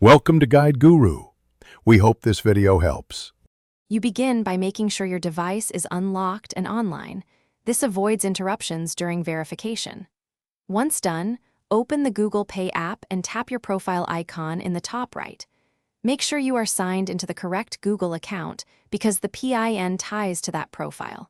Welcome to Guide Guru. We hope this video helps. You begin by making sure your device is unlocked and online. This avoids interruptions during verification. Once done, open the Google Pay app and tap your profile icon in the top right. Make sure you are signed into the correct Google account because the PIN ties to that profile.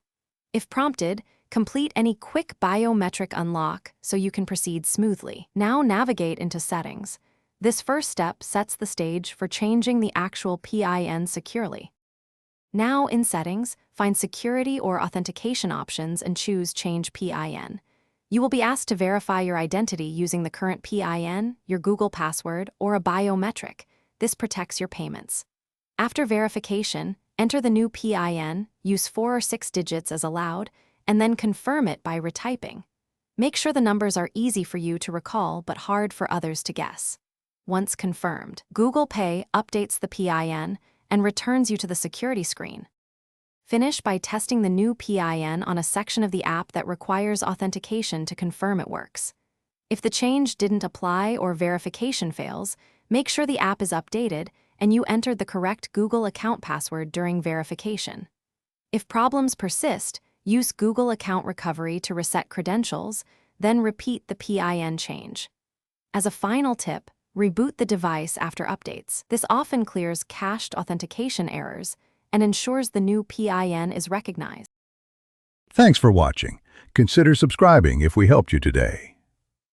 If prompted, complete any quick biometric unlock so you can proceed smoothly. Now navigate into Settings. This first step sets the stage for changing the actual PIN securely. Now in Settings, find Security or Authentication options and choose Change PIN. You will be asked to verify your identity using the current PIN, your Google password, or a biometric. This protects your payments. After verification, enter the new PIN, use 4 or 6 digits as allowed, and then confirm it by retyping. Make sure the numbers are easy for you to recall but hard for others to guess. Once confirmed, Google Pay updates the PIN and returns you to the security screen. Finish by testing the new PIN on a section of the app that requires authentication to confirm it works. If the change didn't apply or verification fails, make sure the app is updated and you entered the correct Google account password during verification. If problems persist, use Google Account Recovery to reset credentials, then repeat the PIN change. As a final tip, reboot the device after updates. This often clears cached authentication errors and ensures the new PIN is recognized. Thanks for watching. Consider subscribing if we helped you today.